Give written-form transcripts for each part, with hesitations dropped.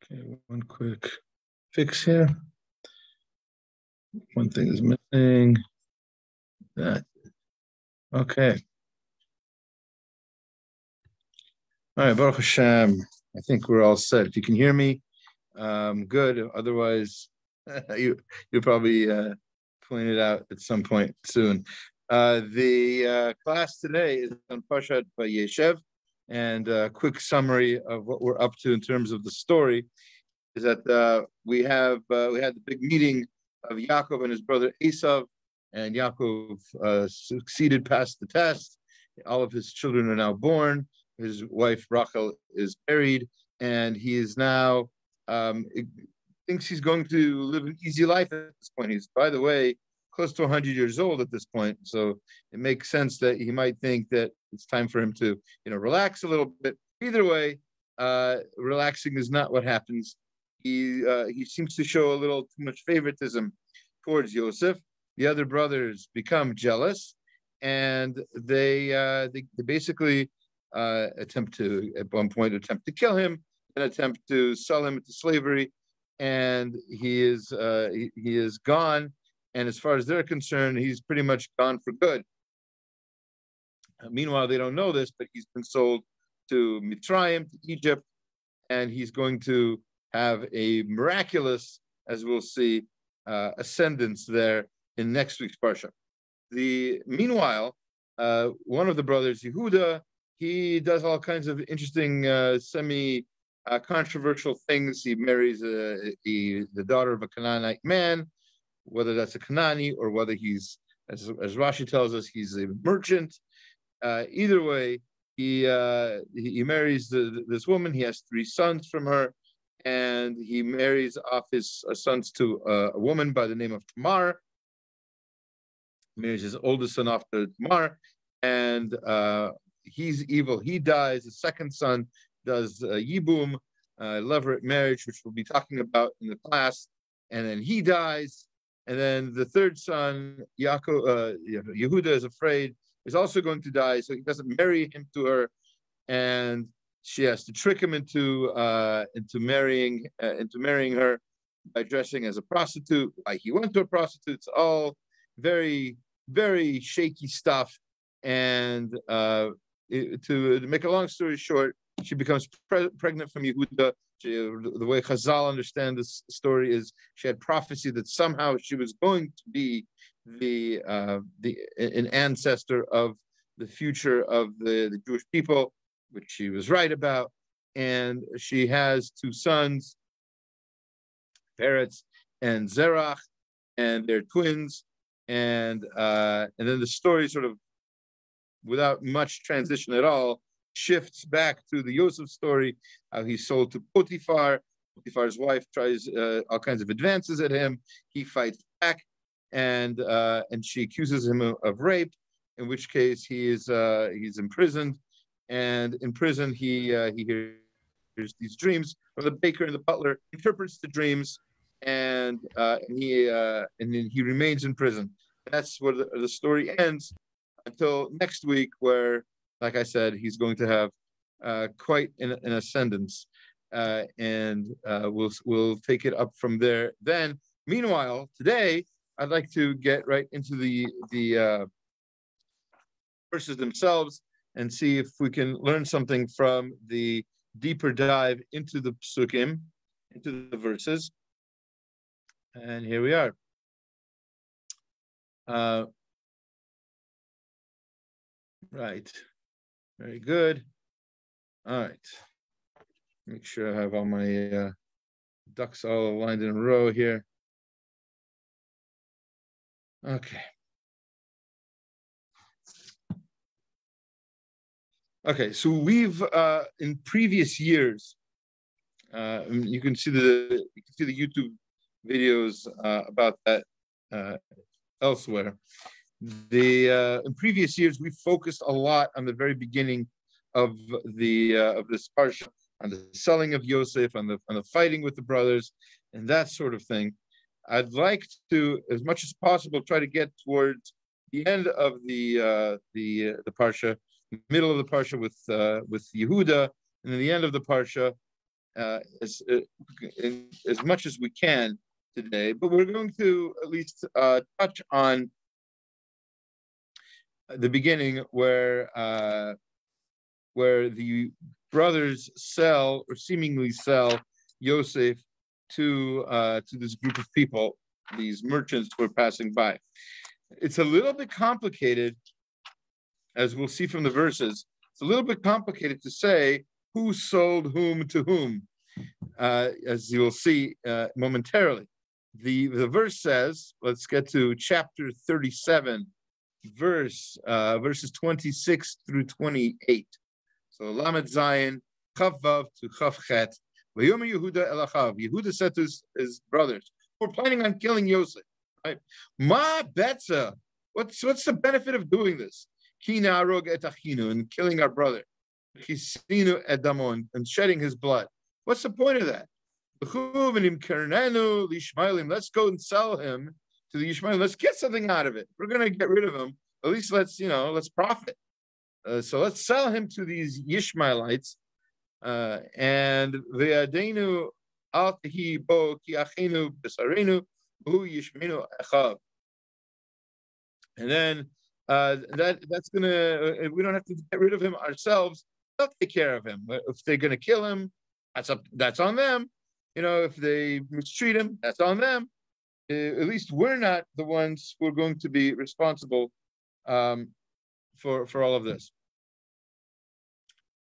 Okay, one quick fix here. One thing is missing. That. Okay. All right, Baruch Hashem. I think we're all set. If you can hear me, good. Otherwise, you'll probably point it out at some point soon. The class today is on Parshat Vayeishev, and a quick summary of what we're up to in terms of the story is that we had the big meeting of Yaakov and his brother Esav, and Yaakov succeeded past the test. All of his children are now born. His wife Rachel is buried, and he is now thinks he's going to live an easy life at this point. He's, by the way, close to 100 years old at this point, so it makes sense that he might think that it's time for him to, relax a little bit. Either way, relaxing is not what happens. He seems to show a little too much favoritism towards Yosef. The other brothers become jealous, and they basically attempt to kill him, and attempt to sell him into slavery, and he is gone. And as far as they're concerned, he's pretty much gone for good. Meanwhile, they don't know this, but he's been sold to Mitzrayim, to Egypt, and he's going to have a miraculous, as we'll see, ascendance there in next week's parsha. Meanwhile, one of the brothers, Yehuda, he does all kinds of interesting, semi-controversial things. He marries the daughter of a Canaanite man, whether that's a Canaanite or whether he's, as Rashi tells us, he's a merchant. Either way, he marries this woman. He has 3 sons from her, and he marries off his sons to a woman by the name of Tamar. He marries his oldest son off to Tamar, and he's evil. He dies. The second son does yibum, levirate marriage, which we'll be talking about in the class, and then he dies. And then the third son, Yaakov, Yehuda, is afraid is also going to die, so he doesn't marry him to her, and she has to trick him into marrying her by dressing as a prostitute. Like he went to a prostitute. It's all very, very shaky stuff. And to make a long story short, she becomes pregnant from Yehuda. The way Chazal understand this story is she had prophecy that somehow she was going to be an ancestor of the future of the Jewish people, which she was right about. And she has 2 sons, Peretz and Zerach, and they're twins. And then the story sort of, without much transition at all, shifts back to the Yosef story, how he's sold to Potiphar. Potiphar's wife tries all kinds of advances at him. He fights back, and she accuses him of rape, in which case he's imprisoned. And in prison, he hears these dreams from the baker, and the butler interprets the dreams, and then he remains in prison. That's where the story ends until next week, where, like I said, he's going to have quite an ascendance, and we'll take it up from there. Then, meanwhile, today I'd like to get right into the verses themselves and see if we can learn something from the deeper dive into the psukim, into the verses. And here we are. Right. Very good. All right. Make sure I have all my ducks all aligned in a row here. Okay. Okay, so we've in previous years, you can see the YouTube videos about that elsewhere. In previous years, we focused a lot on the very beginning of this parsha, on the selling of Yosef, on the fighting with the brothers, and that sort of thing. I'd like to, as much as possible, try to get towards the end of the parsha, middle of the parsha with Yehuda, and then the end of the parsha, as much as we can today, but we're going to at least touch on the beginning where the brothers sell or seemingly sell Yosef to this group of people, these merchants who are passing by. It's a little bit complicated, as we'll see from the verses. It's a little bit complicated to say who sold whom to whom, as you'll see momentarily. The verse says, let's get to chapter 37, verses 26 through 28. So Lamed Zayin, Chav Vav to Chav Chet. Vayomer Yehuda el Achav. Yehuda said to his brothers, we're planning on killing Yosef. Right? Ma betza. What's the benefit of doing this? Ki na'arog et achinu, and killing our brother. Chisinu et damon, and shedding his blood. What's the point of that? Let's go and sell him to the Yishmaelim. Let's get something out of it. We're going to get rid of him. At least let's profit. So let's sell him to these Yishmaelites. And ve'adenu al tehi bo ki achinu b'sarenu hu yishmenu echav. And then that's gonna. We don't have to get rid of him ourselves. They'll take care of him. If they're gonna kill him, that's on them. If they mistreat him, that's on them. At least we're not the ones who are going to be responsible for all of this.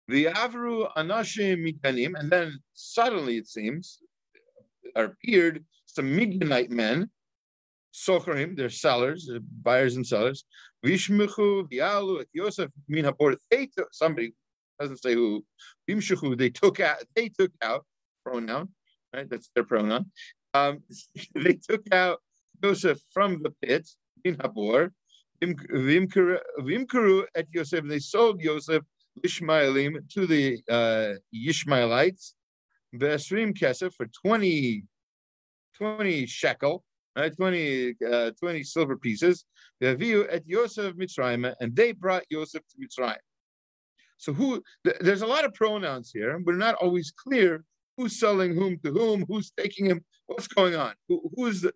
The Avru Anashim Midanim, and then suddenly it seems there appeared some Midianite men, Socharim, they're sellers, buyers and sellers. Vishmechu Vialu at Yosef min habor. Somebody doesn't say who. Vimshechu, they took out pronoun, right? That's their pronoun. They took out Yosef from the pit, min habor. Vimkuru at Yosef, and they sold Yosef Ishmaelim to the Yishmaelites, Vesrim Kesef for 20 shekel, right? 20 silver pieces. V'aviu at Yosef Mitzrayim, and they brought Yosef to Mitzrayim. So there's a lot of pronouns here. We're not always clear who's selling whom to whom, who's taking him, what's going on. Even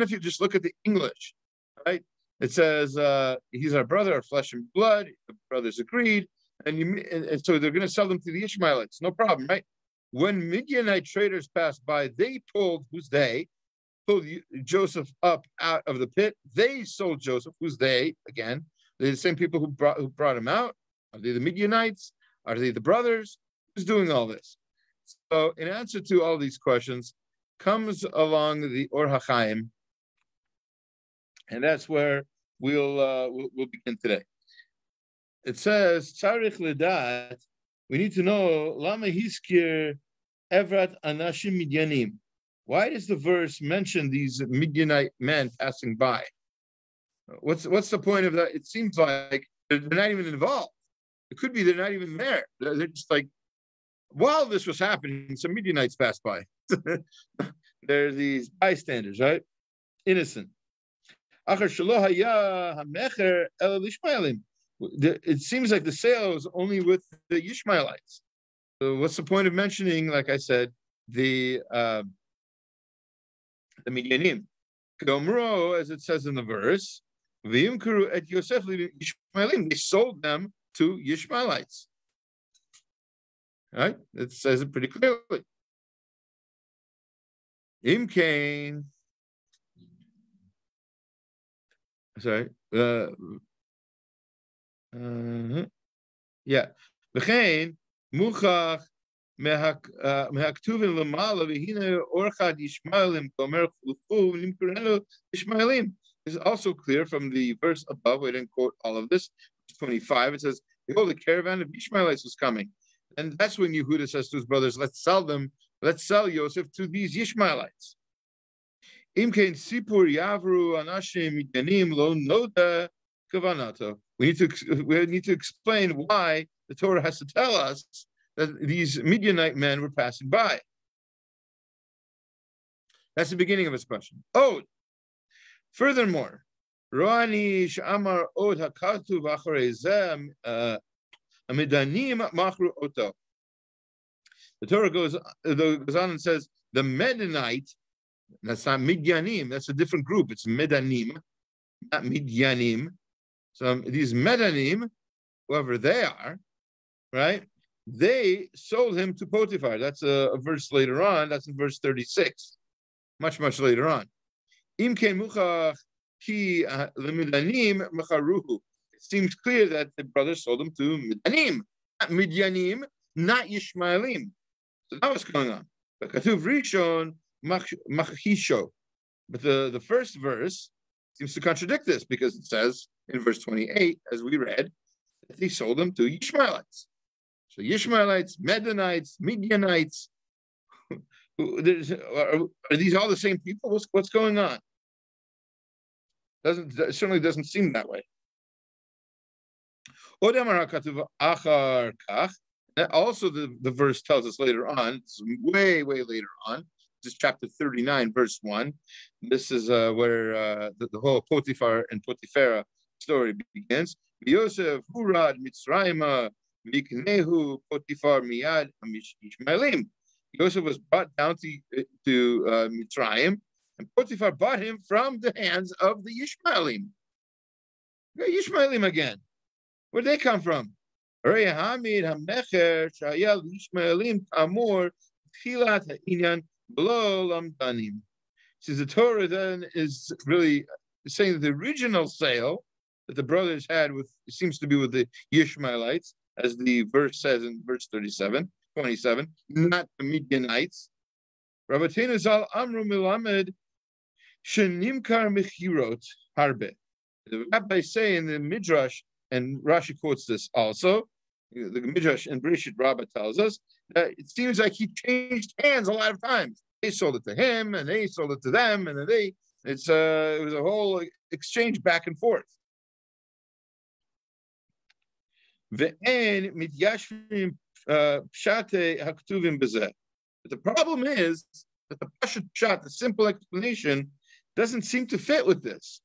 if you just look at the English, right? It says he's our brother, our flesh and blood. The brothers agreed, and so they're going to sell them to the Ishmaelites. No problem, right? When Midianite traders passed by, they pulled Joseph up out of the pit. They sold Joseph. Who's they? Again, they're the same people who brought him out. Are they the Midianites? Are they the brothers? Who's doing all this? So, in answer to all these questions, comes along the Or HaChaim. And that's where we'll begin today. It says, "Tzarich ledat." We need to know Lama Hiskir Evrat Anashim Midyanim. Why does the verse mention these Midianite men passing by? What's the point of that? It seems like they're not even involved. It could be they're not even there. They're just like, while this was happening, some Midianites passed by. They're these bystanders, right? Innocent. It seems like the sale was only with the Yishmaelites. So what's the point of mentioning, like I said, the Midianim? As it says in the verse, they sold them to Yishmaelites. Right? It says it pretty clearly. Imkain. Sorry. Yeah. V'chein muchach mehaktuvin lemala v'hina orchad yishmaelim gomer chlufu v'nimkurenu yishmaelim. This is also clear from the verse above. We didn't quote all of this. Verse 25. It says, "Behold, the caravan of Ishmaelites was coming," and that's when Yehuda says to his brothers, "Let's sell them. Let's sell Yosef to these Ishmaelites." Imkein sipur yavru anashim midyanim lo noda kavanato. We need to explain why the Torah has to tell us that these Midianite men were passing by. That's the beginning of his question. Oh, furthermore, Roani Shamar Od Hakatu Vacharei Zem Amidanim Machru Oto. The Torah goes on and says the Midianite. That's not Midyanim. That's a different group. It's Medanim, not Midyanim. So these Medanim, whoever they are, right? They sold him to Potiphar. That's a verse later on. That's in verse 36, much later on. It seems clear that the brothers sold him to Midanim, not Midyanim, not Yishmaelim. So that was going on. But Katuv Rishon Machisho. But the first verse seems to contradict this because it says in verse 28, as we read, that he sold them to Yishmaelites. So Yishmaelites, Medanites, Midianites, are these all the same people? What's going on? It certainly doesn't seem that way. Also, the verse tells us later on, it's way later on, this is chapter 39, verse 1. This is where the whole Potiphar and Potiphar story begins. Yosef Hurad Mitzrayma Miknehu Potiphar Miyad Ishmaelim. Yosef was brought down to Mitzrayim, and Potiphar bought him from the hands of the Yishmaelim. Yishmaelim again. Where'd they come from? Says the Torah then is really saying that the original sale that the brothers had seems to be with the Yishmaelites, as the verse says in verse 27, not the Midianites. Rabbeinu Zal Amru Milamed Shenimkar Mechirot Harbe. The rabbis say in the Midrash, and Rashi quotes this also, the Midrash in Bereshit Rabbah tells us that it seems like he changed hands a lot of times. They sold it to him, and they sold it to them, and then it was a whole exchange back and forth. But the problem is that the Pashat Pshat, the simple explanation, doesn't seem to fit with this.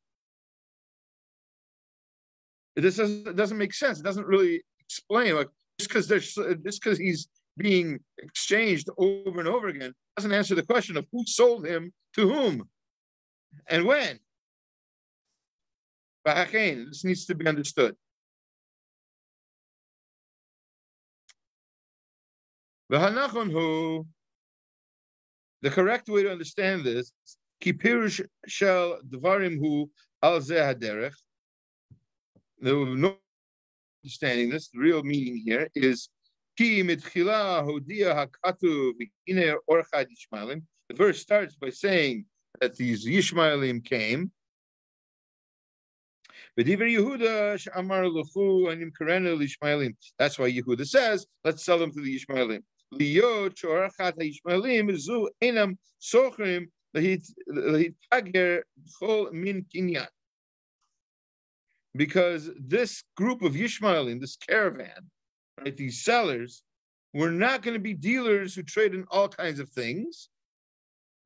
This doesn't make sense. It doesn't really explain. Like just because he's being exchanged over and over again doesn't answer the question of who sold him to whom and when. This needs to be understood. The correct way to understand this, ki pirush shel dvarim hu al zeh haderech. No understanding this. The real meaning here is ki mitchila hodia hakatu v'ine orchad Yishmaelim. The verse starts by saying that these Yishmaelim came. V'diver Yehuda she'amar luchu anim karenu l'Yishmaelim. That's why Yehuda says, let's sell them to the Yishmaelim. Liyot she'orchat ha'Yishmaelim zu enam sochrim lahitager b'chol min kinyan. Because this group of Yishmaelim, this caravan, right, these sellers, were not going to be dealers who trade in all kinds of things.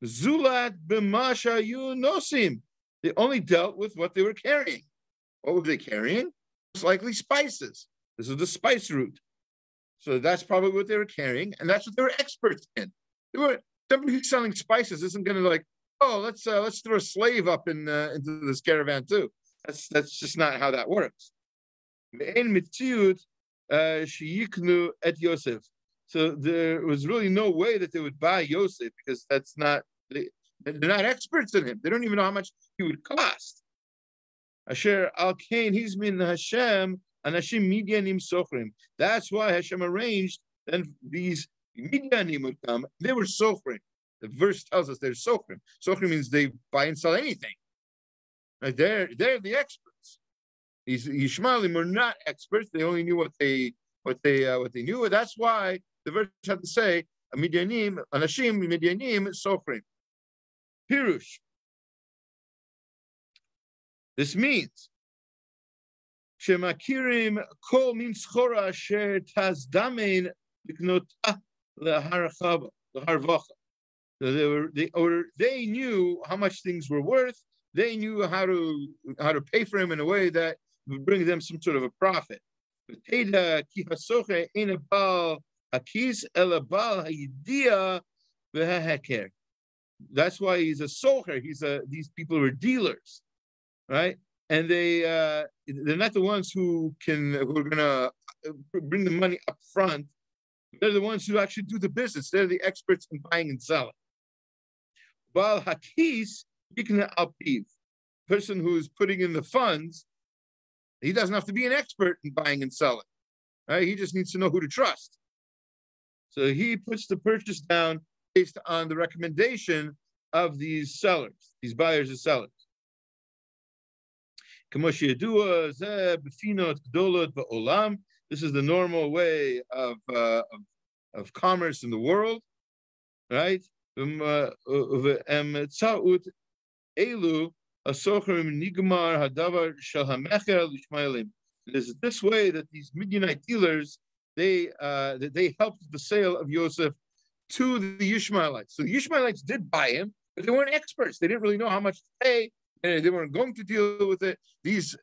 Zulat b'masha yunosim. They only dealt with what they were carrying. What were they carrying? Most likely spices. This is the spice route. So that's probably what they were carrying, and that's what they were experts in. Somebody who's selling spices isn't going to let's throw a slave up into this caravan too. That's just not how that works. So there was really no way that they would buy Yosef because they're not experts in him. They don't even know how much he would cost. Asher al kain he's min Hashem anashim midyanim sochrim. That's why Hashem arranged and these midyanim would come. They were sochrim. The verse tells us they're sochrim. Sochrim means they buy and sell anything. Right? They're the experts. These Yishmaelim were not experts. They only knew what they knew. That's why the verse had to say midyanim anashim midyanim sochrim. Pirush. This means Shemakirim kol min schora asher tazdamen liknota leharvacha. They knew how much things were worth. They knew how to pay for him in a way that would bring them some sort of a profit. Hakis elabal hayidia v'haheker. That's why he's a socher. These people are dealers, right? And they're not the ones who are gonna bring the money up front. They're the ones who actually do the business. They're the experts in buying and selling. While hakis yikna alpiv, person who's putting in the funds, he doesn't have to be an expert in buying and selling, right? He just needs to know who to trust. So he puts the purchase down based on the recommendation of these sellers, these buyers and sellers. This is the normal way of commerce in the world, right? It is this way that these Midianite dealers they helped the sale of Yosef to the Ishmaelites. So the Ishmaelites did buy him, but they weren't experts. They didn't really know how much to pay, and they weren't going to deal with it. These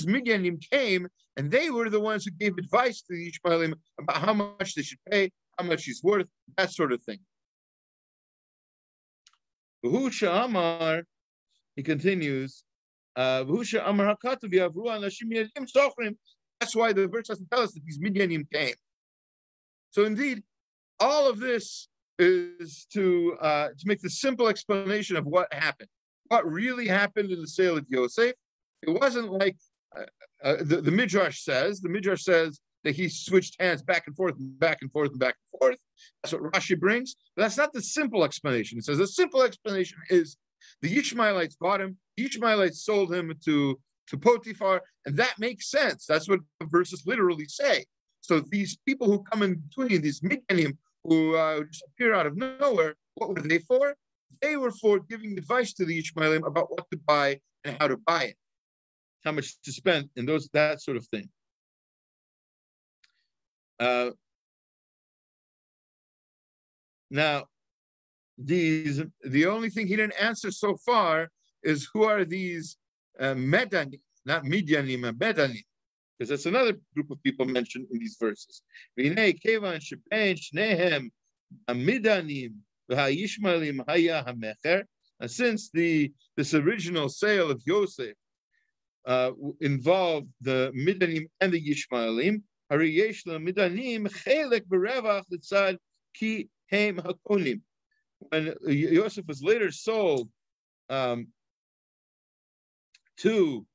Midianim came, and they were the ones who gave advice to the Ishmaelim about how much they should pay, how much he's worth, that sort of thing. He continues, that's why the verse doesn't tell us that these Midianim came. So indeed, all of this is to make the simple explanation of what happened. What really happened in the sale of Yosef. It wasn't like the Midrash says. The Midrash says that he switched hands back and forth and back and forth and back and forth. That's what Rashi brings. But that's not the simple explanation. It says the simple explanation is the Ishmaelites bought him. The Ishmaelites sold him to Potiphar, and that makes sense. That's what the verses literally say. So these people who come in between, these Midianim who just appear out of nowhere, what were they for? They were for giving advice to the Ishmaelim about what to buy and how to buy it, how much to spend, and that sort of thing. Now, the only thing he didn't answer so far is who are these Medanim, not Midianim, Medanim, because that's another group of people mentioned in these verses. And since this original sale of Yosef involved the Midanim and the Yishmaelim, when Yosef was later sold to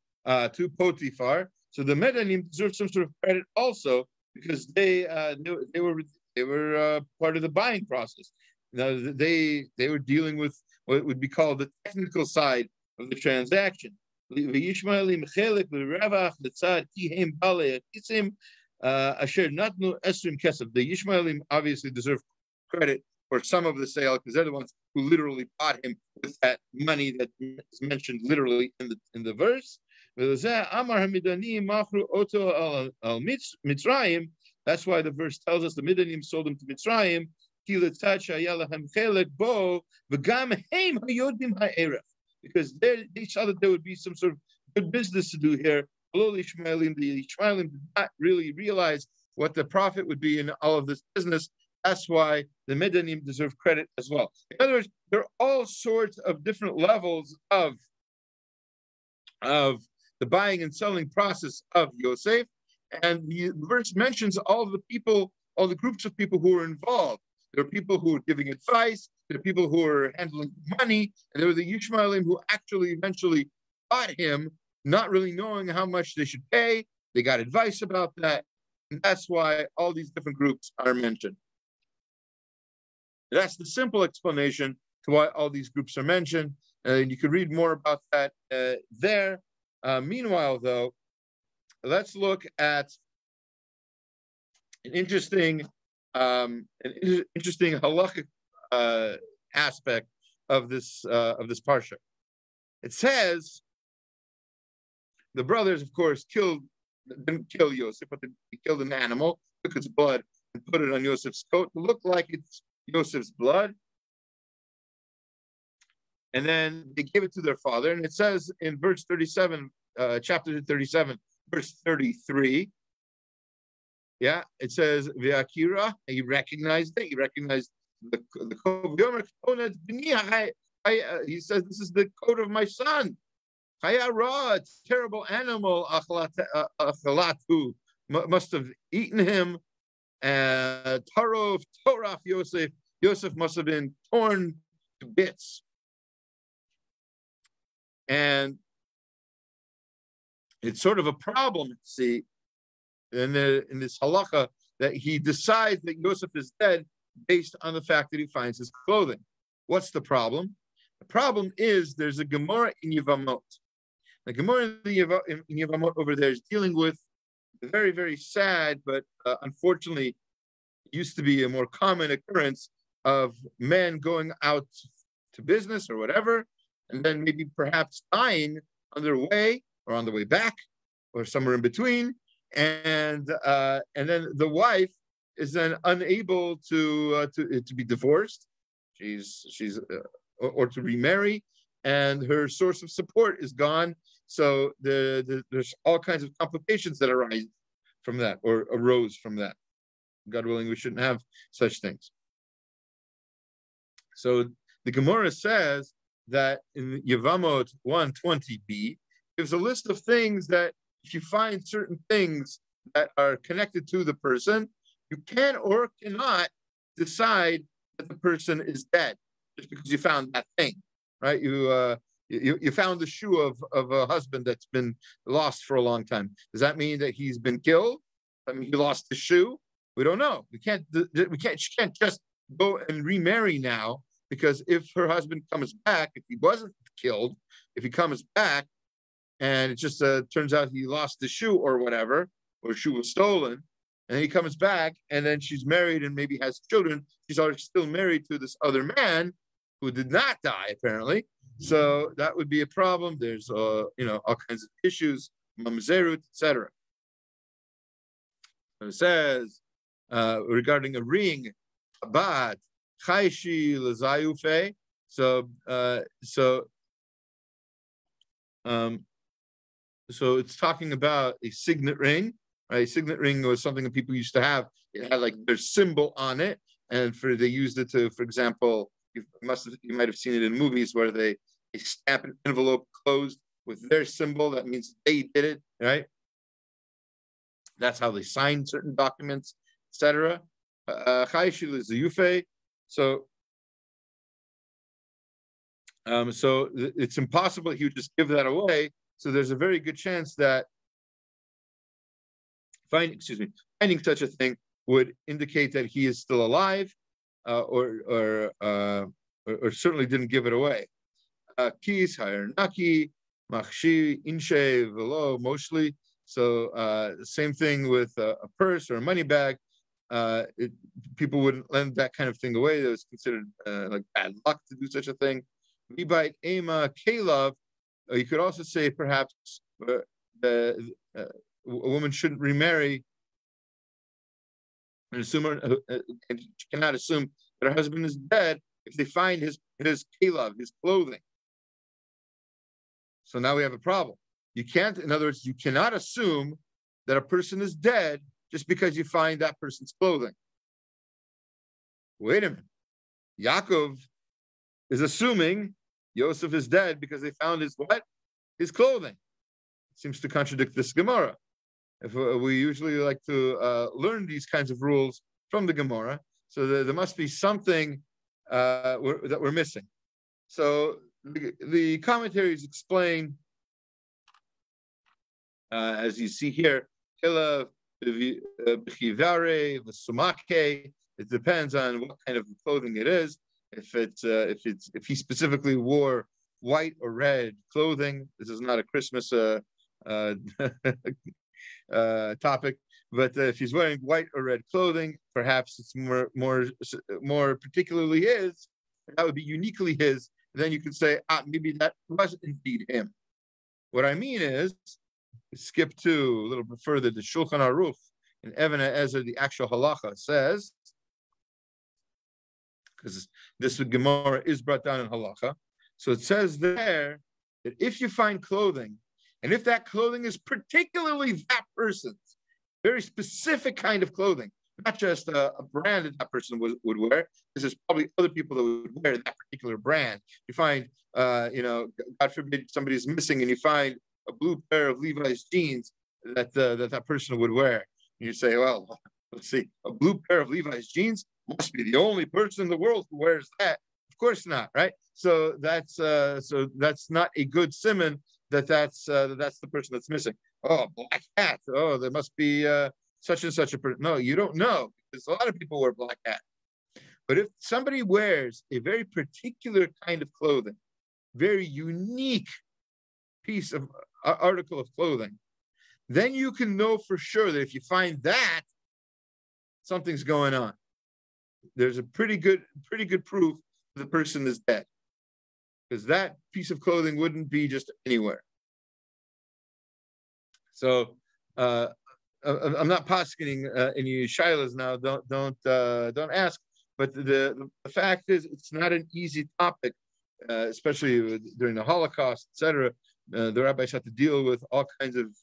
Potiphar, so the Medanim deserved some sort of credit also because they were part of the buying process. Now they were dealing with what would be called the technical side of the transaction. The Yishmaelim obviously deserve credit for some of the sale because they're the ones who literally bought him with that money that is mentioned literally in the verse. That's why the verse tells us the Midianim sold him to Mitzrayim because they saw that there would be some sort of good business to do here. The Ishmaelim did not really realize what the profit would be in all of this business. That's why the Midianim deserve credit as well. In other words, there are all sorts of different levels of the buying and selling process of Yosef, and the verse mentions all of the people, all the groups of people who were involved. There are people who are giving advice, there are people who are handling money, and there were the Yishmaelim who actually eventually bought him, not really knowing how much they should pay. They got advice about that, and that's why all these different groups are mentioned. That's the simple explanation to why all these groups are mentioned, and you can read more about that there. Meanwhile, though, let's look at an interesting halachic aspect of this parsha. It says the brothers, of course, didn't kill Yosef, but they killed an animal, took its blood, and put it on Yosef's coat to look like it's Yosef's blood. And then they gave it to their father. And it says in verse 37, chapter 37, verse 33, Yeah, it says V'akira. He recognized it. He recognized the code. He says, "This is the code of my son. Chayara, a terrible animal. Achalatu must have eaten him. Tarov Torah Yosef. Yosef must have been torn to bits." And it's sort of a problem, see, in this halacha, that he decides that Yosef is dead based on the fact that he finds his clothing. What's the problem? The problem is there's a Gemara in Yevamot. The Gemara in Yevamot over there is dealing with a very, very sad, but unfortunately used to be a more common occurrence of men going out to business or whatever, and then maybe perhaps dying on their way or on the way back or somewhere in between. And then the wife is then unable to be divorced, or to remarry, and her source of support is gone. So there's all kinds of complications that arise from that or arose from that. God willing, we shouldn't have such things. So the Gemara says that in Yevamot 120b gives a list of things that if you find certain things that are connected to the person, you can or cannot decide that the person is dead just because you found that thing, right? You found the shoe of a husband that's been lost for a long time. Does that mean that he's been killed? I mean, he lost the shoe? We don't know. She can't just go and remarry now, because if her husband comes back, if he wasn't killed, if he comes back, and it just turns out he lost the shoe or whatever, or shoe was stolen, and he comes back, and then she's married and maybe has children. She's already still married to this other man who did not die, apparently. So that would be a problem. There's all kinds of issues, mamzerut, etc. It says regarding a ring, bat chayshi lezayufe. So it's talking about a signet ring, right? A signet ring was something that people used to have. It had like their symbol on it, and they used it to, for example, you might have seen it in movies where they stamp an envelope closed with their symbol. That means they did it, right? That's how they sign certain documents, etc. So it's impossible he would just give that away. So there's a very good chance that finding such a thing would indicate that he is still alive, or certainly didn't give it away. Kis, hayarnaki, machshi, inshe, velo, mostly. So the same thing with a purse or a money bag. People wouldn't lend that kind of thing away. It was considered like bad luck to do such a thing. Vibite ema kelav. You could also say perhaps a woman shouldn't remarry and and she cannot assume that her husband is dead if they find his kelav, his clothing. So now we have a problem. You can't, in other words, you cannot assume that a person is dead just because you find that person's clothing. Wait a minute. Yaakov is assuming Yosef is dead because they found his what? His clothing. It seems to contradict this Gemara. If we usually like to learn these kinds of rules from the Gemara, so there must be something that we're missing. So the commentaries explain, as you see here, it depends on what kind of clothing it is. If he specifically wore white or red clothing, this is not a Christmas topic, but if he's wearing white or red clothing, perhaps it's more particularly his. That would be uniquely his. Then you could say, maybe that was indeed him. What I mean is, skip to a little bit further. The Shulchan Aruch in Even HaEzer, the actual halacha says, because this Gemara is brought down in halacha. So it says there that if you find clothing, and if that clothing is particularly that person's, very specific kind of clothing, not just a brand that person would wear, because there's probably other people that would wear that particular brand. You find, God forbid somebody's missing and you find a blue pair of Levi's jeans that person would wear. And you say, well, let's see, a blue pair of Levi's jeans must be the only person in the world who wears that. Of course not, right? So that's not a good simon that's the person that's missing. Oh, black hat. Oh, there must be such and such a person. No, you don't know, because a lot of people wear black hat. But if somebody wears a very particular kind of clothing, very unique piece of article of clothing, then you can know for sure that if you find that, something's going on. There's a pretty good proof the person is dead, because that piece of clothing wouldn't be just anywhere. So I'm not poskening any shilas now. Don't ask. But the fact is, it's not an easy topic, especially during the Holocaust, etc. The rabbis had to deal with all kinds of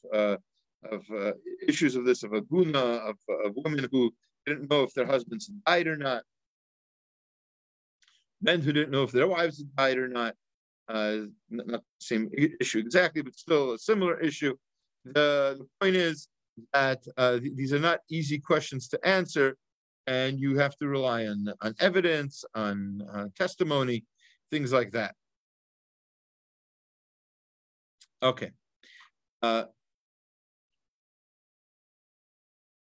issues of this, of aguna, of women who didn't know if their husbands had died or not, men who didn't know if their wives had died or not. Not the same issue exactly, but still a similar issue. The point is that these are not easy questions to answer, and you have to rely on evidence, on testimony, things like that. Okay.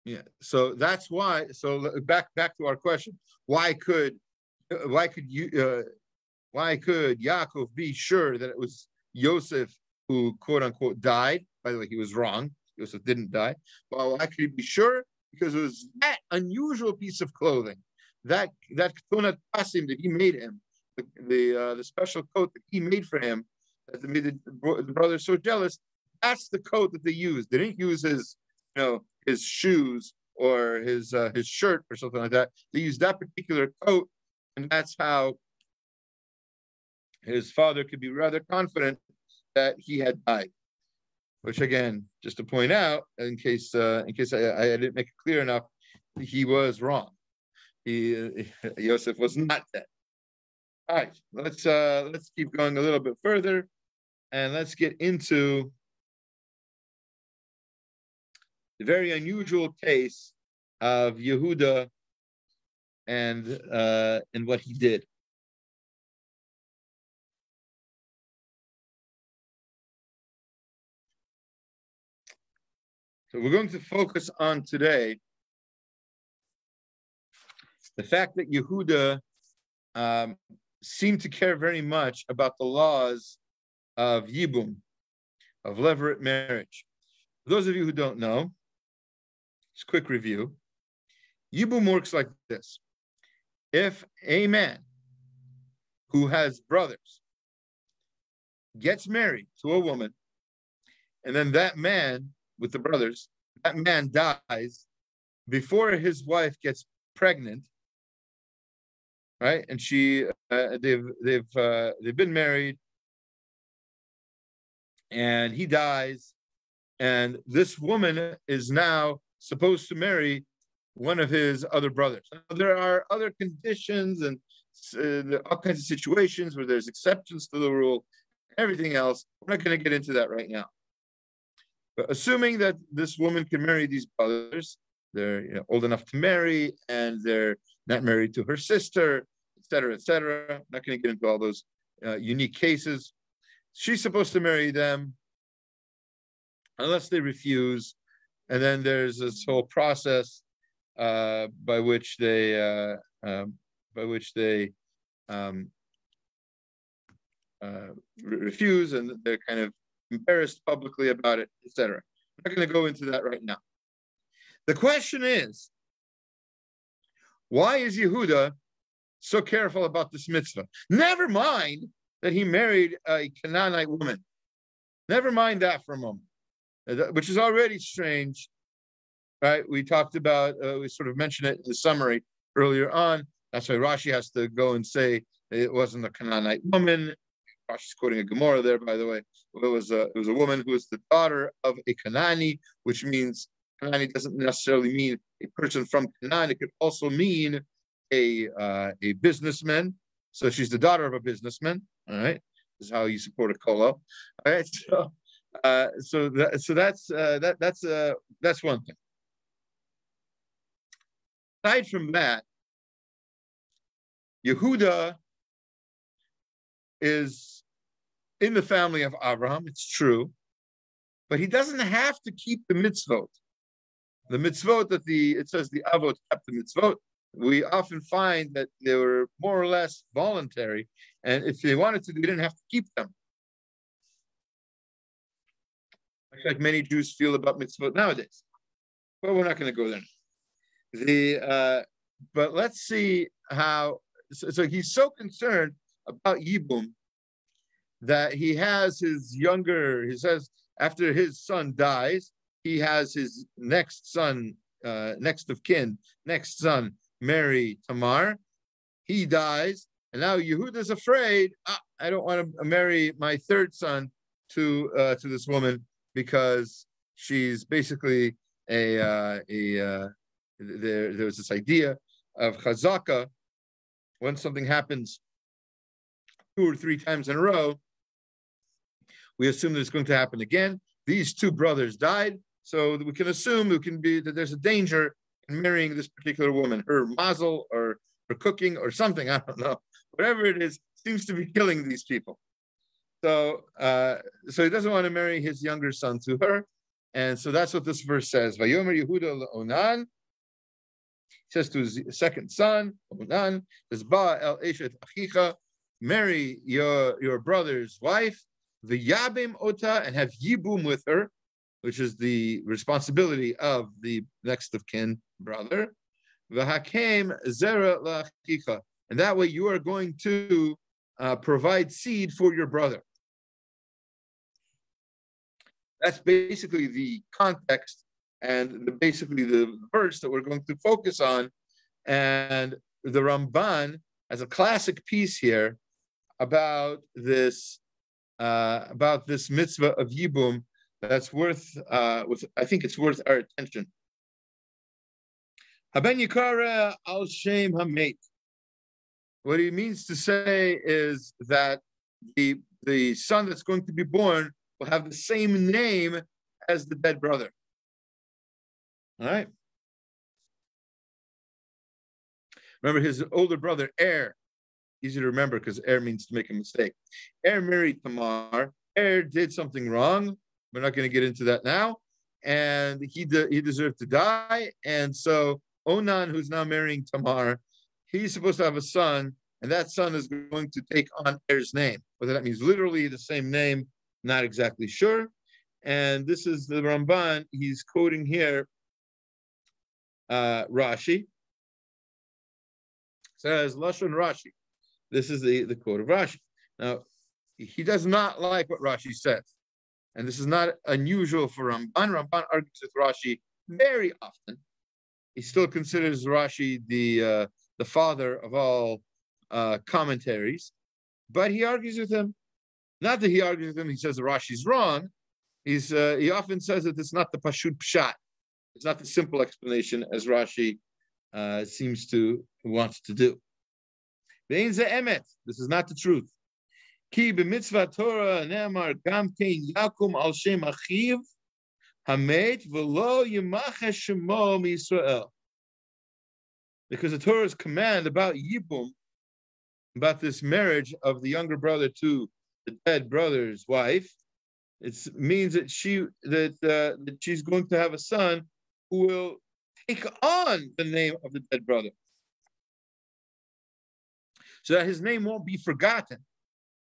Yeah. So that's why. So back to our question: why could Yaakov be sure that it was Yosef who, quote unquote, died? By the way, he was wrong. Yosef didn't die. Well, why could he be sure? Because it was that unusual piece of clothing, that ketonat pasim that he made him, the special coat that he made for him, that made the brothers so jealous. That's the coat that they used. They didn't use his shoes or his shirt or something like that. They used that particular coat, and that's how his father could be rather confident that he had died. Which, again, just to point out, in case I didn't make it clear enough, he was wrong. Yosef was not dead. All right, let's keep going a little bit further, and let's get into the very unusual case of Yehuda and what he did. So we're going to focus on today the fact that Yehuda seemed to care very much about the laws of yibum, of levirate marriage. For those of you who don't know, just a quick review. Yibum works like this. If a man who has brothers gets married to a woman, and then that man with the brothers, that man dies before his wife gets pregnant, right? And they've been married, and he dies, and this woman is now supposed to marry one of his other brothers. Now, there are other conditions and all kinds of situations where there's exceptions to the rule, everything else. We're not going to get into that right now. But assuming that this woman can marry these brothers, they're old enough to marry, and they're not married to her sister, etc., etc. Not going to get into all those unique cases. She's supposed to marry them unless they refuse, and then there's this whole process by which they refuse, and they're kind of embarrassed publicly about it, etc. I'm not going to go into that right now. The question is, why is Yehuda so careful about this mitzvah? Never mind that he married a Canaanite woman. Never mind that for a moment, which is already strange, right? We talked about, we sort of mentioned it in the summary earlier on. That's why Rashi has to go and say it wasn't a Canaanite woman. Rashi's quoting a Gemara there, by the way. It was a woman who was the daughter of a Canaani, which means Canaan doesn't necessarily mean a person from Canaan. It could also mean a businessman. So she's the daughter of a businessman. All right, this is how you support a kolo. All right, that's one thing. Aside from that, Yehuda is in the family of Abraham. It's true, but he doesn't have to keep the mitzvot. The mitzvot that it says the avot kept the mitzvot. We often find that they were more or less voluntary, and if they wanted to, they didn't have to keep them. Like many Jews feel about mitzvot nowadays. But we're not going to go there. But let's see how. So he's so concerned about yibum that he has his younger. He says after his son dies, he has his next son, next of kin, next son, marry Tamar. He dies, and now Yehuda's afraid. I don't want to marry my third son to this woman because she's basically there's this idea of chazaka. When something happens 2 or 3 times in a row, we assume that it's going to happen again. These 2 brothers died, so we can assume it can be that there's a danger in marrying this particular woman. Her mazel or her cooking or something, I don't know. Whatever it is, seems to be killing these people. So he doesn't want to marry his younger son to her. And so that's what this verse says. Vayomer Yehuda le'onan. He says to his second son, Onan, says, Ba el eshet achicha, marry your brother's wife, v'yabim ota, and have yibum with her, which is the responsibility of the next of kin brother. V'hakem zera la'achicha, and that way you are going to provide seed for your brother. That's basically the context and basically the verse that we're going to focus on. And the Ramban has a classic piece here about this mitzvah of yibum that's worth I think it's worth our attention. Haben yikara al shem hamet. What he means to say is that the son that's going to be born will have the same name as the dead brother. All right. Remember his older brother, easy to remember because means to make a mistake. Married Tamar. Did something wrong. We're not going to get into that now. And he deserved to die. And so Onan, who's now marrying Tamar, he's supposed to have a son, and that son is going to take on Er's name. Whether that means literally the same name, not exactly sure. And this is the Ramban. He's quoting here Rashi. Says Lashon Rashi. This is the quote of Rashi. Now, he does not like what Rashi says. And this is not unusual for Ramban. Ramban argues with Rashi very often. He still considers Rashi the father of all commentaries. But he argues with him. Not that he argues with him, he says Rashi's wrong. He often says that it's not the Pashut Pshat. It's not the simple explanation as Rashi seems to want to do. This is not the truth. Ki b'mitzvah Torah ne'amar gam kein yakum al shem achiv hamet v'lo yimachesh shemo miYisrael. Because the Torah's command about yibum, about this marriage of the younger brother to the dead brother's wife, it means that that she's going to have a son who will take on the name of the dead brother, so that his name won't be forgotten.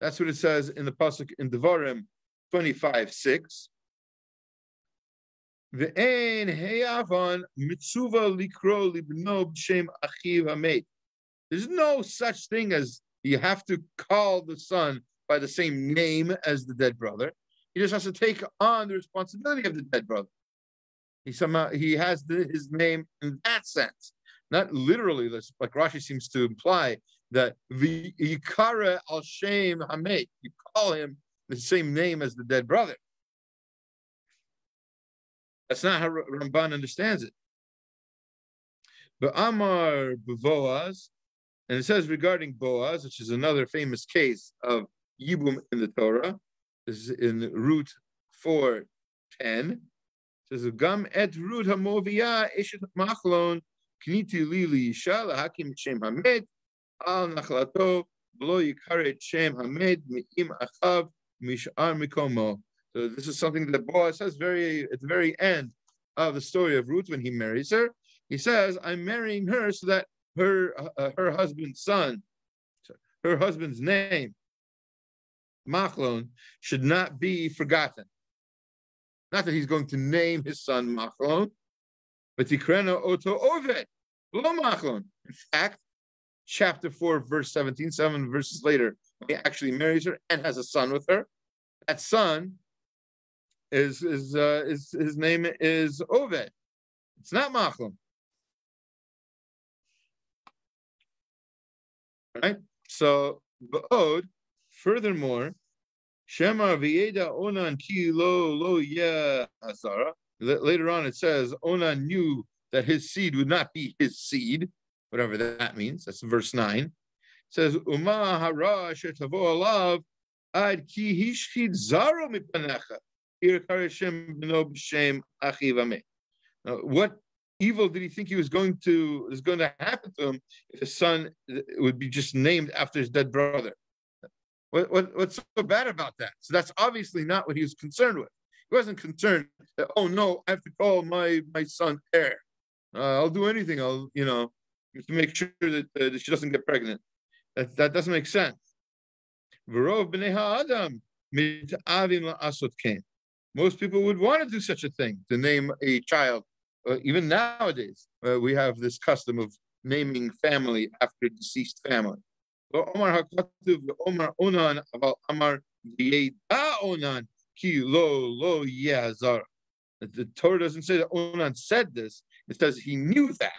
That's what it says in the pasuk in Devarim 25:6. Ve'ein heyavan mitzuva likro libno b'shem achiv hamet. There's no such thing as you have to call the son by the same name as the dead brother. He just has to take on the responsibility of the dead brother. He has his name in that sense, not literally, like Rashi seems to imply that Yikara al Shem Hamet, you call him the same name as the dead brother. That's not how Ramban understands it. But Amar Boaz, and it says regarding Boaz, which is another famous case of yibum in the Torah. This is in root 4:10. It says Gam et root hamovia eshet machlon kniti lili isha lahakim shem hamed al nachlato blo yikaret shem hamed mi'im achav mishar mikomo. So this is something that Boaz says at the very end of the story of Ruth when he marries her. He says, "I'm marrying her so that her husband's name, Machlon, should not be forgotten. Not that he's going to name his son Machlon, but Tikrena Oto Oved, Lo Machlon. In fact, chapter 4, verse 17, 7 verses later, he actually marries her and has a son with her. That son is his name is Oved. It's not Machlon. Right? So, furthermore, Shema V'yeda Onan ki lo yeh Hazara. Later on, it says Onan knew that his seed would not be his seed, whatever that means. That's verse 9. It says Uma hara shetavo alav ad ki hishchid zaro mipanecha ir Shem b'no b'shem achiv ameh. What evil did he think is going to happen to him if his son would be just named after his dead brother? What's so bad about that? So that's obviously not what he was concerned with. He wasn't concerned that, oh no, I have to call my son heir. I'll do anything. To make sure that she doesn't get pregnant. That doesn't make sense. Most people would want to do such a thing, to name a child. Even nowadays, we have this custom of naming family after deceased family. The Torah doesn't say that Onan said this. It says he knew that.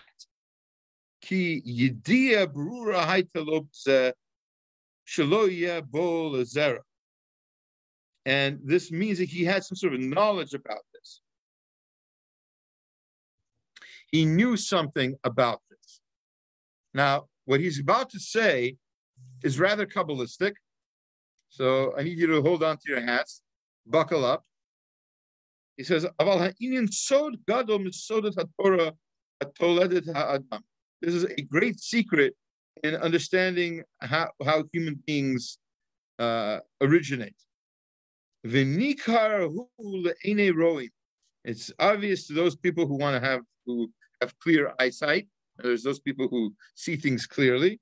And this means that he had some sort of knowledge about this. He knew something about this. Now, what he's about to say is rather Kabbalistic. So I need you to hold on to your hats, buckle up. He says, this is a great secret in understanding how human beings originate. It's obvious to those people who have clear eyesight. There's those people who see things clearly.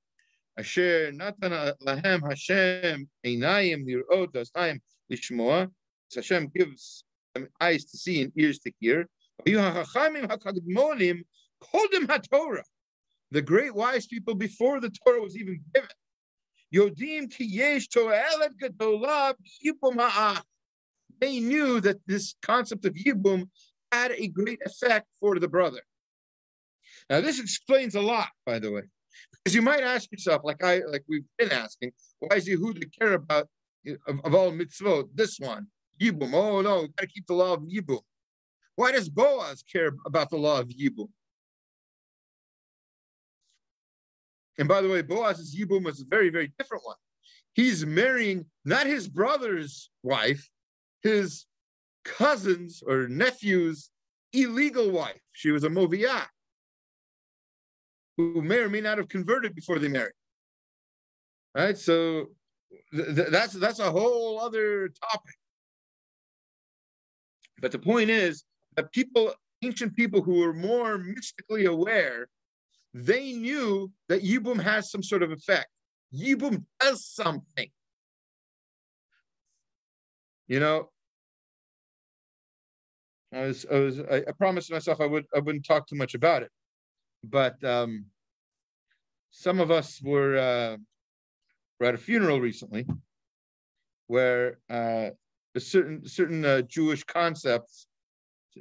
Asher natana lahem Hashem einayim lirot asayim lishmoa. Hashem gives them eyes to see and ears to hear. The great wise people before the Torah was even given. Yodim ki yesh to'elet gedolah yibum ha'ach. They knew that this concept of yibum had a great effect for the brother. Now, this explains a lot, by the way, because you might ask yourself, like we've been asking, why does Yehuda care about, of all mitzvot, this one, yibum? Oh no, we've got to keep the law of yibum. Why does Boaz care about the law of yibum? And by the way, Boaz's yibum is a very, very different one. He's marrying not his brother's wife, his cousin's or nephew's illegal wife. She was a Moviah, who may or may not have converted before they married. Right? So that's a whole other topic. But the point is that ancient people who were more mystically aware, they knew that yibum has some sort of effect. Yibum does something. I promised myself I wouldn't talk too much about it, but some of us were at a funeral recently where certain Jewish concepts,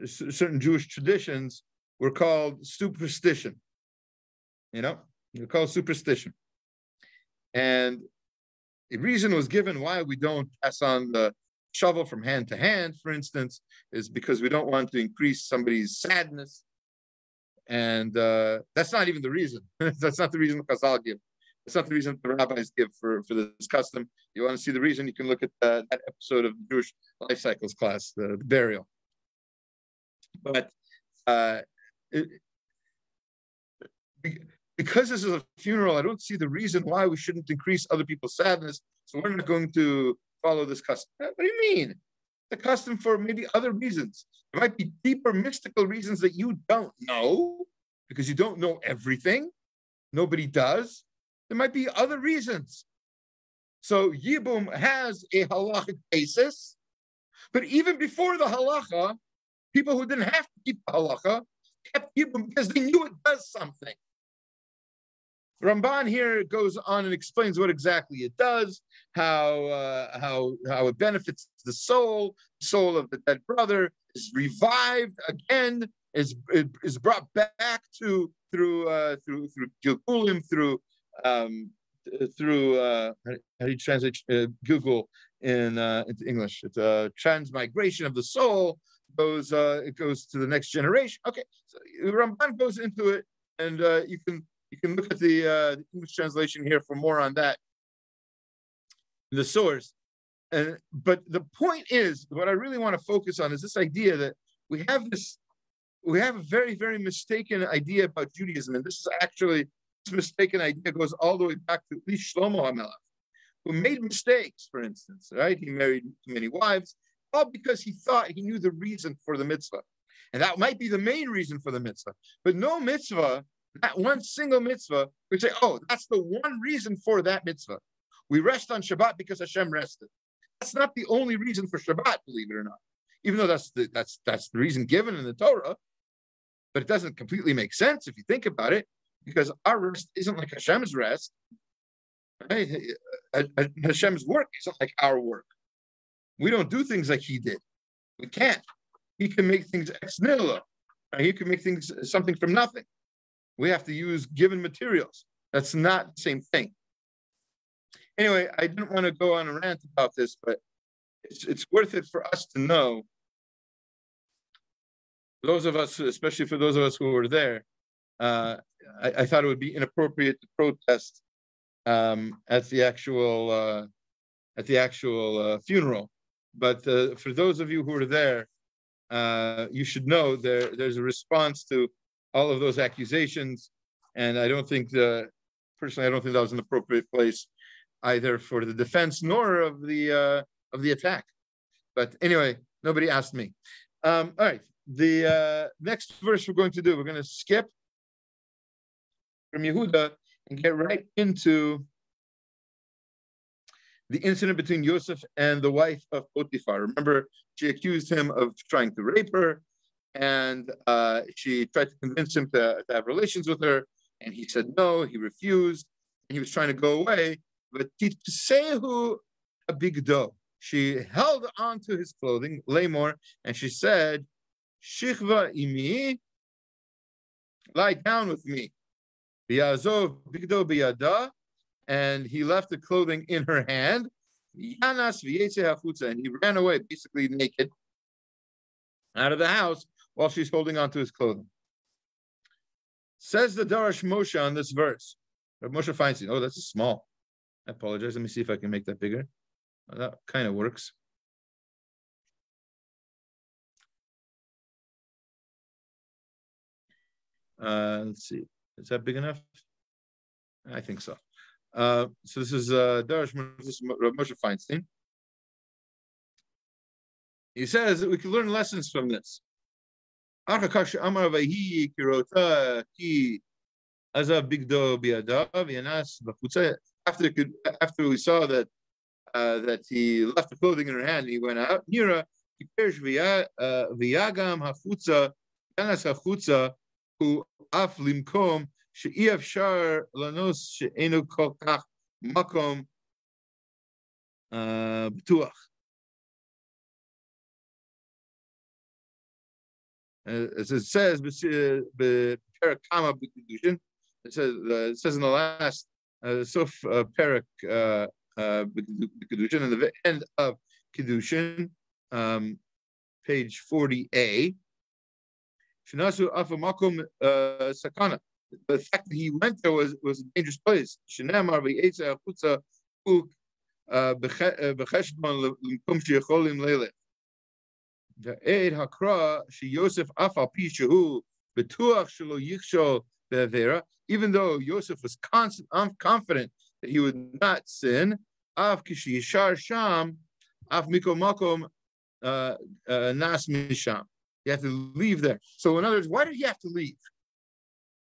certain Jewish traditions were called superstition. They're called superstition, and the reason was given why we don't pass on the shovel from hand to hand, for instance, is because we don't want to increase somebody's sadness. And that's not even the reason. That's not the reason the Chazal give. That's not the reason the rabbis give for this custom. You want to see the reason, you can look at that episode of the Jewish Life Cycles class, the burial. But because this is a funeral, I don't see the reason why we shouldn't increase other people's sadness. So we're not going to follow this custom. What do you mean? The custom for maybe other reasons. There might be deeper mystical reasons that you don't know, because you don't know everything. Nobody does. There might be other reasons. So yibum has a halachic basis, but even before the halacha, people who didn't have to keep the halacha kept yibum because they knew it does something. Ramban here goes on and explains what exactly it does, how it benefits the soul of the dead brother is revived again, is brought back through Gilgulim, through how do you translate Google into English? It's a transmigration of the soul. It goes to the next generation. Okay, so Ramban goes into it, and you can look at the English translation here for more on that, the source. But the point is, what I really want to focus on is this idea that we have a very, very mistaken idea about Judaism. And this mistaken idea goes all the way back to at least Shlomo HaMelech, who made mistakes, for instance, right? He married too many wives, all because he thought he knew the reason for the mitzvah. And that might be the main reason for the mitzvah. But no mitzvah, not one single mitzvah, we say, oh, that's the one reason for that mitzvah. We rest on Shabbat because Hashem rested. That's not the only reason for Shabbat, believe it or not. Even though that's the reason given in the Torah, but it doesn't completely make sense if you think about it, because our rest isn't like Hashem's rest. Right? Hashem's work isn't like our work. We don't do things like he did. We can't. He can make things ex nihilo. He can make things something from nothing. We have to use given materials. That's not the same thing. Anyway, I didn't want to go on a rant about this, but it's worth it for us to know. Those of us, especially for those of us who were there, I thought it would be inappropriate to protest at the actual funeral. But for those of you who were there, you should know there's a response to all of those accusations, and I don't think personally, I don't think that was an appropriate place either for the defense nor of the attack. But anyway, nobody asked me. All right, the next verse we're going to skip from Yehuda and get right into the incident between Yosef and the wife of Potiphar. Remember, she accused him of trying to rape her, and she tried to convince him to have relations with her, and he said no, he refused, and he was trying to go away. But Titsehu abigdo, she held on to his clothing, lemor, and she said, Shichva imi, lie down with me. V'yazov bigdo biyada, and he left the clothing in her hand. Yanas v'yetze hafutza, and he ran away, basically naked, out of the house while she's holding on to his clothing. Says the Darash Moshe on this verse. Moshe Feinstein. Oh, that's small. I apologize. Let me see if I can make that bigger. Well, that kind of works. Let's see. Is that big enough? I think so. So this is Darash Moshe Feinstein. He says that we can learn lessons from this. After we saw that he left the clothing in her hand and he went out, Nira v'yagam hafutza yanas hafutza hu af limkom she'iev shar lanos she'enu kol kach makom b'tuach. As it says, it says in the last Sof Perak B'Kedushin, in the end of Kiddushin, page 40a. Shinasu afamakum sakana. The fact that he went there was a dangerous place. Shinamar v'yetza achutza uk b'cheshbon l'mkum sheyecholim leilech. Ve'ed hakra sheyosef afal pi shehu betuach shelo yichshol be'avera. Even though Yosef was confident that he would not sin, av kishiyishar sham, av mikol makom nas misham. You have to leave there. So in other words, why did he have to leave?